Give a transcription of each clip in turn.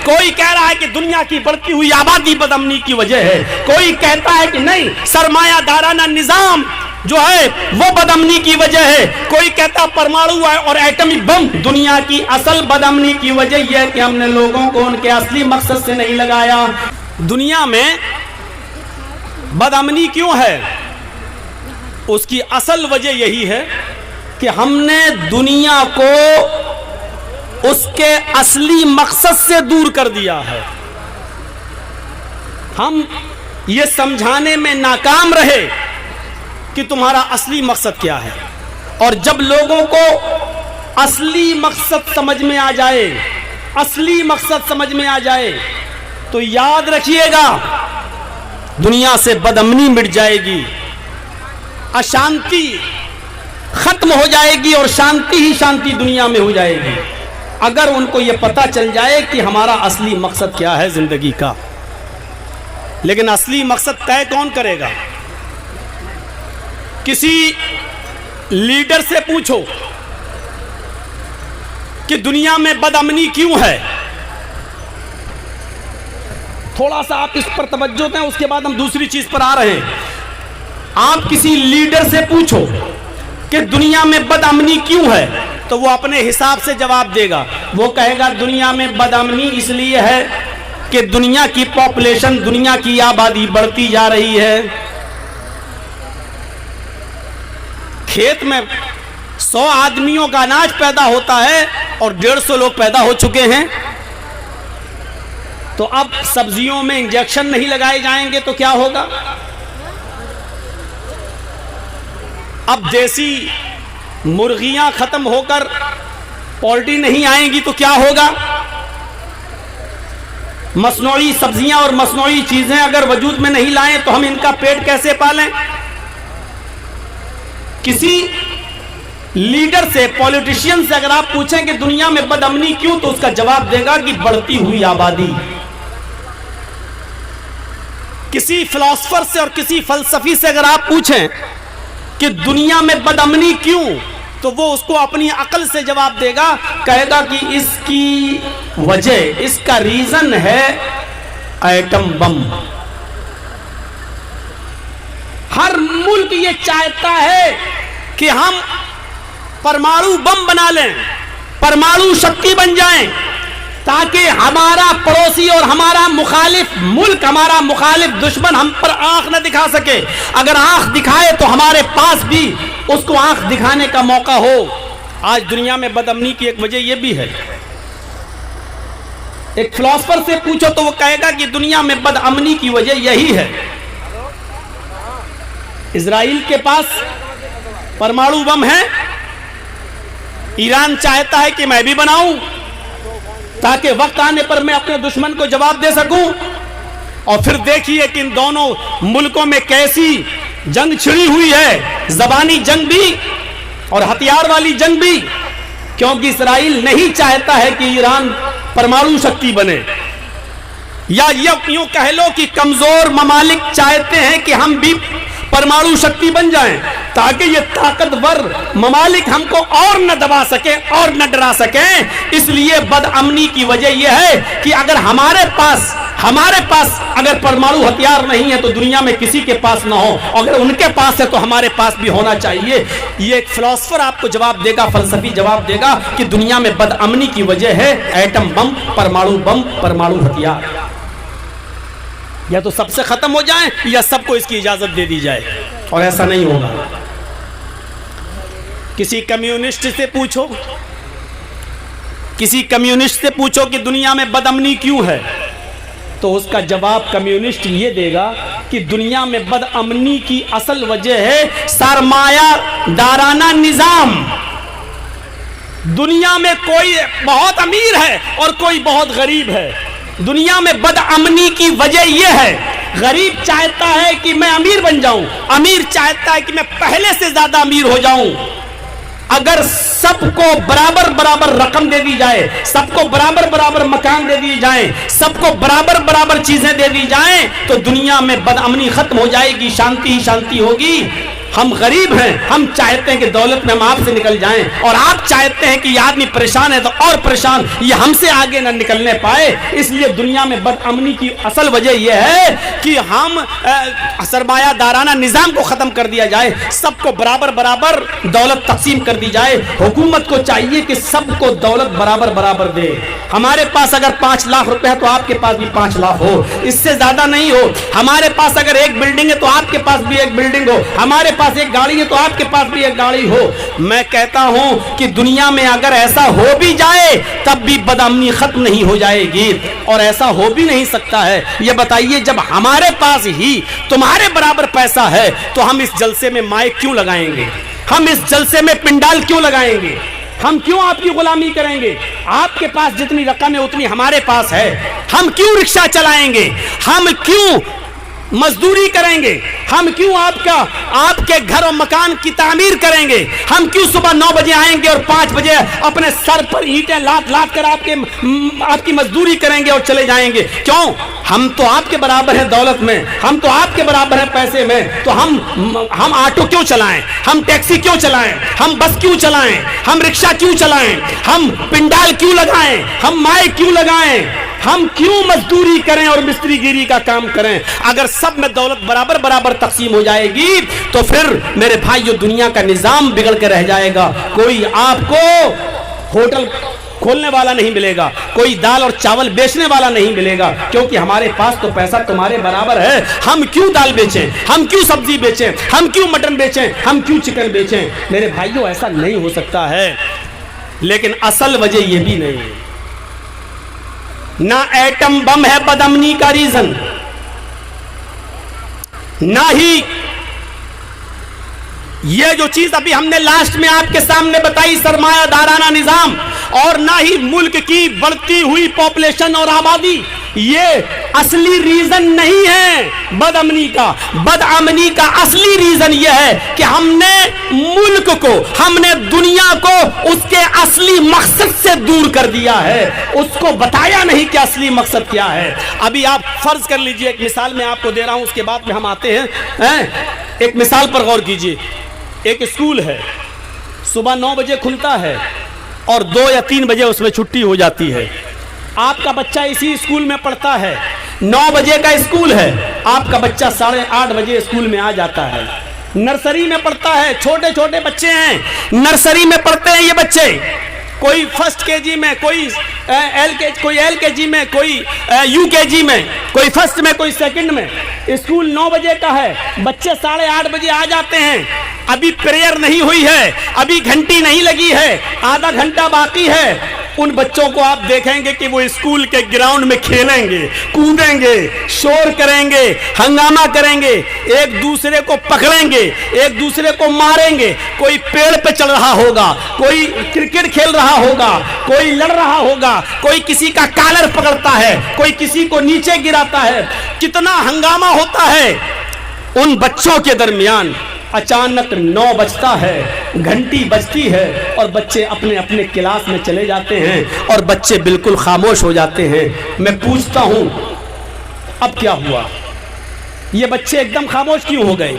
کوئی کہہ رہا ہے کہ دنیا کی بڑھتی ہوئی آبادی بد امنی کی وجہ ہے، کوئی کہتا ہے کہ نہیں سرمایہ دارانہ نظام جو ہے وہ بد امنی کی وجہ ہے، کوئی کہتا پرمانو اور ایٹمی بم دنیا کی اصل بد امنی کی وجہ یہ ہے کہ ہم نے لوگوں کو ان کے اصلی مقصد سے نہیں لگایا۔ دنیا میں بد امنی کیوں ہے؟ اس کی اصل وجہ یہی ہے کہ ہم نے دنیا کو اس کے اصلی مقصد سے دور کر دیا ہے۔ ہم یہ سمجھانے میں ناکام رہے کہ تمہارا اصلی مقصد کیا ہے، اور جب لوگوں کو اصلی مقصد سمجھ میں آ جائے، اصلی مقصد سمجھ میں آ جائے تو یاد رکھیے گا دنیا سے بد امنی مٹ جائے گی، اشانتی ختم ہو جائے گی اور شانتی ہی شانتی دنیا میں ہو جائے گی، اگر ان کو یہ پتہ چل جائے کہ ہمارا اصلی مقصد کیا ہے زندگی کا۔ لیکن اصلی مقصد طے کون کرے گا؟ کسی لیڈر سے پوچھو کہ دنیا میں بد امنی کیوں ہے، تھوڑا سا آپ اس پر توجہ دیں، اس کے بعد ہم دوسری چیز پر آ رہے ہیں۔ آپ کسی لیڈر سے پوچھو کہ دنیا میں بد امنی کیوں ہے تو وہ اپنے حساب سے جواب دے گا، وہ کہے گا دنیا میں بد امنی اس لیے ہے کہ دنیا کی پاپولیشن، دنیا کی آبادی بڑھتی جا رہی ہے۔ کھیت میں 100 آدمیوں کا اناج پیدا ہوتا ہے اور 150 لوگ پیدا ہو چکے ہیں، تو اب سبزیوں میں انجیکشن نہیں لگائے جائیں گے تو کیا ہوگا؟ اب دیسی مرغیاں ختم ہو کر پولٹری نہیں آئیں گی تو کیا ہوگا؟ مصنوعی سبزیاں اور مصنوعی چیزیں اگر وجود میں نہیں لائیں تو ہم ان کا پیٹ کیسے پالیں؟ کسی لیڈر سے، پولیٹیشین سے اگر آپ پوچھیں کہ دنیا میں بد امنی کیوں تو اس کا جواب دے گا کہ بڑھتی ہوئی آبادی۔ کسی فلسفر سے اور کسی فلسفی سے اگر آپ پوچھیں کہ دنیا میں بد امنی کیوں تو وہ اس کو اپنی عقل سے جواب دے گا، کہے گا کہ اس کی وجہ، اس کا ریزن ہے ایٹم بم۔ ہر ملک یہ چاہتا ہے کہ ہم پرمانو بم بنا لیں، پرمانو شکتی بن جائیں، تاکہ ہمارا پڑوسی اور ہمارا مخالف ملک، ہمارا مخالف دشمن ہم پر آنکھ نہ دکھا سکے۔ اگر آنکھ دکھائے تو ہمارے پاس بھی اس کو آنکھ دکھانے کا موقع ہو۔ آج دنیا میں بد امنی کی ایک وجہ یہ بھی ہے۔ ایک فلسفر سے پوچھو تو وہ کہے گا کہ دنیا میں بد امنی کی وجہ یہی ہے۔ اسرائیل کے پاس پرمانو بم ہے، ایران چاہتا ہے کہ میں بھی بناؤں تاکہ وقت آنے پر میں اپنے دشمن کو جواب دے سکوں۔ اور پھر دیکھیے کہ ان دونوں ملکوں میں کیسی جنگ چھڑی ہوئی ہے، زبانی جنگ بھی اور ہتھیار والی جنگ بھی، کیونکہ اسرائیل نہیں چاہتا ہے کہ ایران پرمانو شکتی بنے، یا یوں کہہ لو کہ کمزور ممالک چاہتے ہیں کہ ہم بھی پرمانو شکتی بن جائیں تاکہ یہ طاقتور ممالک ہم کو اور نہ دبا سکیں اور نہ ڈرا سکیں۔ اس لیے بد امنی کی وجہ یہ ہے کہ اگر ہمارے پاس اگر پرمانو ہتھیار نہیں ہے تو دنیا میں کسی کے پاس نہ ہو، اگر ان کے پاس ہے تو ہمارے پاس بھی ہونا چاہیے۔ یہ ایک فلسفر آپ کو جواب دے گا، فلسفی جواب دے گا کہ دنیا میں بد امنی کی وجہ ہے ایٹم بم، پرمانو ہتھیار۔ یا تو سب سے ختم ہو جائیں یا سب کو اس کی اجازت دے دی جائے، اور ایسا نہیں ہوگا۔ کسی کمیونسٹ سے پوچھو کہ دنیا میں بد امنی کیوں ہے تو اس کا جواب کمیونسٹ یہ دے گا کہ دنیا میں بد امنی کی اصل وجہ ہے سرمایہ دارانہ نظام۔ دنیا میں کوئی بہت امیر ہے اور کوئی بہت غریب ہے۔ دنیا میں بد امنی کی وجہ یہ ہے، غریب چاہتا ہے کہ میں امیر بن جاؤں، امیر چاہتا ہے کہ میں پہلے سے زیادہ امیر ہو جاؤں۔ اگر سب کو برابر رقم دے دی جائے، سب کو برابر مکان دے دیے جائیں، سب کو برابر چیزیں دے دی جائیں تو دنیا میں بد امنی ختم ہو جائے گی، شانتی ہی شانتی ہوگی۔ ہم غریب ہیں, ہم چاہتے ہیں کہ دولت میں ہم آپ سے نکل جائیں, اور آپ چاہتے ہیں کہ یہ آدمی پریشان ہے تو اور پریشان, یہ ہم سے آگے نہ نکلنے پائے. اس لیے دنیا میں بد امنی کی اصل وجہ یہ ہے کہ ہم سرمایہ دارانہ نظام کو ختم کر دیا جائے, سب کو برابر برابر دولت تقسیم کر دی جائے. حکومت کو چاہیے کہ سب کو دولت برابر برابر دے. ہمارے پاس اگر 5 لاکھ روپے ہے تو آپ کے پاس بھی 5 لاکھ ہو, اس سے زیادہ نہیں ہو. ہمارے پاس اگر ایک بلڈنگ ہے تو آپ کے پاس بھی ایک بلڈنگ ہو. ہمارے پاس ایک گاڑی ہے تو آپ کے پاس بھی ایک گاڑی ہو. میں کہتا ہوں کہ دنیا میں اگر ایسا ہو بھی جائے تب بھی بد امنی ختم نہیں ہو جائے گی, اور ایسا ہو بھی نہیں سکتا ہے. یہ بتائیے جب ہمارے پاس ہی تمہارے برابر پیسہ ہے تو ہم اس جلسے میں مائک کیوں لگائیں گے؟ ہم اس جلسے میں پنڈال کیوں لگائیں گے؟ ہم کیوں آپ کی غلامی کریں گے؟ آپ کے پاس جتنی رقم ہے اتنی ہمارے پاس ہے. ہم کیوں رکشہ چلائیں گے؟ ہم کیوں مزدوری کریں گے؟ ہم کیوں آپ کے گھر و مکان کی تعمیر کریں گے؟ ہم کیوں صبح 9 بجے آئیں گے اور 5 بجے اپنے سر پر اینٹیں لاد کر آپ کی مزدوری کریں گے اور چلے جائیں گے؟ کیوں؟ ہم تو آپ کے برابر ہیں دولت میں, ہم تو آپ کے برابر ہیں پیسے میں, تو ہم آٹو کیوں چلائیں؟ ہم ٹیکسی کیوں چلائیں؟ ہم بس کیوں چلائیں؟ ہم رکشہ کیوں چلائیں؟ ہم پنڈال کیوں لگائیں؟ ہم مائک کیوں لگائیں؟ ہم کیوں مزدوری کریں اور مستری گیری کا کام کریں؟ اگر سب میں دولت برابر برابر تقسیم ہو جائے گی تو پھر میرے بھائیو دنیا کا نظام بگڑ کے رہ جائے گا. کوئی آپ کو ہوٹل کھولنے والا نہیں ملے گا, کوئی دال اور چاول بیچنے والا نہیں ملے گا, کیونکہ ہمارے پاس تو پیسہ تمہارے برابر ہے. ہم کیوں دال بیچیں؟ ہم کیوں سبزی بیچیں؟ ہم کیوں مٹن بیچیں؟ ہم کیوں چکن بیچیں؟ میرے بھائیو ایسا نہیں ہو سکتا ہے. لیکن اصل وجہ یہ بھی نہیں ہے. نہ ایٹم بم ہے بد امنی کا ریزن, نہ ہی یہ جو چیز ابھی ہم نے لاسٹ میں آپ کے سامنے بتائی سرمایہ دارانہ نظام, اور نہ ہی ملک کی بڑھتی ہوئی پاپولیشن اور آبادی, یہ اصلی ریزن نہیں ہے بد امنی کا. بد امنی کا اصلی ریزن یہ ہے کہ ہم نے ملک کو, ہم نے دنیا کو اس کے اصلی مقصد سے دور کر دیا ہے, اس کو بتایا نہیں کہ اصلی مقصد کیا ہے. ابھی آپ فرض کر لیجئے, ایک مثال میں آپ کو دے رہا ہوں, اس کے بعد میں ہم آتے ہیں. ایک مثال پر غور کیجئے. ایک اسکول ہے, صبح 9 بجے کھلتا ہے اور 2 یا 3 بجے اس میں چھٹی ہو جاتی ہے. آپ کا بچہ اسی اسکول میں پڑھتا ہے, 9 بجے کا اسکول ہے, آپ کا بچہ 8:30 بجے اسکول میں آ جاتا ہے. نرسری میں پڑھتا ہے, چھوٹے چھوٹے بچے ہیں, نرسری میں پڑھتے ہیں یہ بچے, کوئی فرسٹ کے جی میں, کوئی ایل کے جی میں, کوئی یو کے جی میں, کوئی فرسٹ میں, کوئی سیکنڈ میں. اسکول 9 بجے کا ہے, بچے 8:30 بجے آ جاتے ہیں. ابھی پریئر نہیں ہوئی ہے, ابھی گھنٹی نہیں لگی ہے, آدھا گھنٹہ باقی ہے. ان بچوں کو آپ دیکھیں گے کہ وہ اسکول کے گراؤنڈ میں کھیلیں گے, کودیں گے, شور کریں گے, ہنگامہ کریں گے, ایک دوسرے کو پکڑیں گے, ایک دوسرے کو ماریں گے. کوئی پیڑ پہ چڑھ رہا ہوگا, کوئی کرکٹ کھیل رہا ہوگا, کوئی لڑ رہا ہوگا, کوئی کسی کا کالر پکڑتا ہے, کوئی کسی کو نیچے گراتا ہے. کتنا ہنگامہ ہوتا ہے ان بچوں کے درمیان. اچانک 9 بجتا ہے, گھنٹی بجتی ہے, اور بچے اپنے اپنے کلاس میں چلے جاتے ہیں, اور بچے بالکل خاموش ہو جاتے ہیں. میں پوچھتا ہوں اب کیا ہوا؟ یہ بچے ایک دم خاموش کیوں ہو گئے؟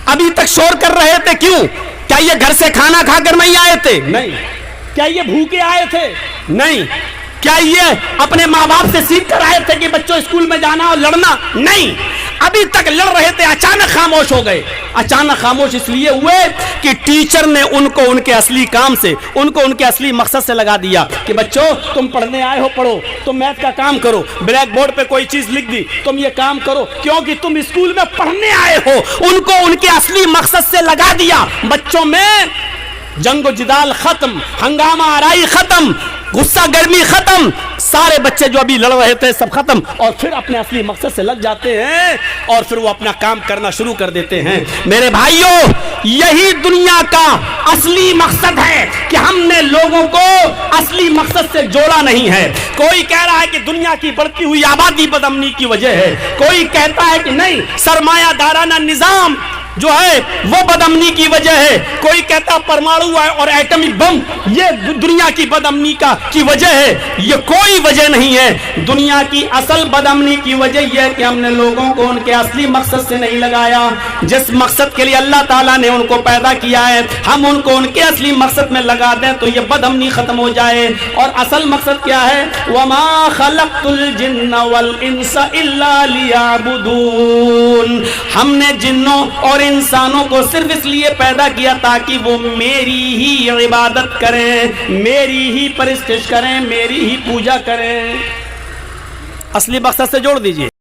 ابھی تک شور کر رہے تھے, کیوں؟ کیا یہ گھر سے کھانا کھا کر نہیں آئے تھے؟ نہیں. کیا یہ بھوکے آئے تھے؟ نہیں. کیا یہ اپنے ماں باپ سے سیکھ کر آئے تھے کہ بچوں اسکول میں جانا اور لڑنا؟ نہیں. ابھی تک لڑ رہے تھے, اچانک خاموش ہو گئے. اچانک خاموش اس لیے ہوئے کہ ٹیچر نے ان کو ان کے اصلی کام سے, ان کو ان کے اصلی مقصد سے لگا دیا کہ بچوں تم پڑھنے آئے ہو پڑھو, تم میتھ کا کام کرو, بلیک بورڈ پہ کوئی چیز لکھ دی تم یہ کام کرو, کیونکہ تم اسکول میں پڑھنے آئے ہو. ان کو ان کے اصلی مقصد سے لگا دیا. بچوں میں جنگ و جدال ختم, ہنگامہ آرائی ختم, غصہ گرمی ختم, سارے بچے جو ابھی لڑ رہے تھے سب ختم, اور پھر اپنے اصلی مقصد سے لگ جاتے ہیں, اور پھر وہ اپنا کام کرنا شروع کر دیتے ہیں. میرے بھائیوں, یہی دنیا کا اصلی مقصد ہے کہ ہم نے لوگوں کو اصلی مقصد سے جوڑا نہیں ہے. کوئی کہہ رہا ہے کہ دنیا کی بڑھتی ہوئی آبادی بد امنی کی وجہ ہے, کوئی کہتا ہے کہ نہیں سرمایہ دارانہ نظام جو ہے وہ بدامنی کی وجہ ہے. کوئی کہتا پرمانو اور ایٹمی بم یہ دنیا کی بدامنی کی وجہ ہے. یہ کوئی وجہ نہیں ہے. دنیا کی اصل بدامنی کی وجہ یہ ہے کہ ہم نے لوگوں کو ان کے اصلی مقصد سے نہیں لگایا. جس مقصد کے لیے اللہ تعالیٰ نے ان کو پیدا کیا ہے ہم ان کو ان کے اصلی مقصد میں لگا دیں تو یہ بدامنی ختم ہو جائے. اور اصل مقصد کیا ہے؟ وَمَا خَلَقْتُ الْجِنَّ وَالْإِنسَ إِلَّا لِيَعْبُدُونَ. ہم نے جنوں اور انسانوں کو صرف اس لیے پیدا کیا تاکہ وہ میری ہی عبادت کریں, میری ہی پرستش کریں, میری ہی پوجا کریں. اصلی مقصد سے جوڑ دیجئے.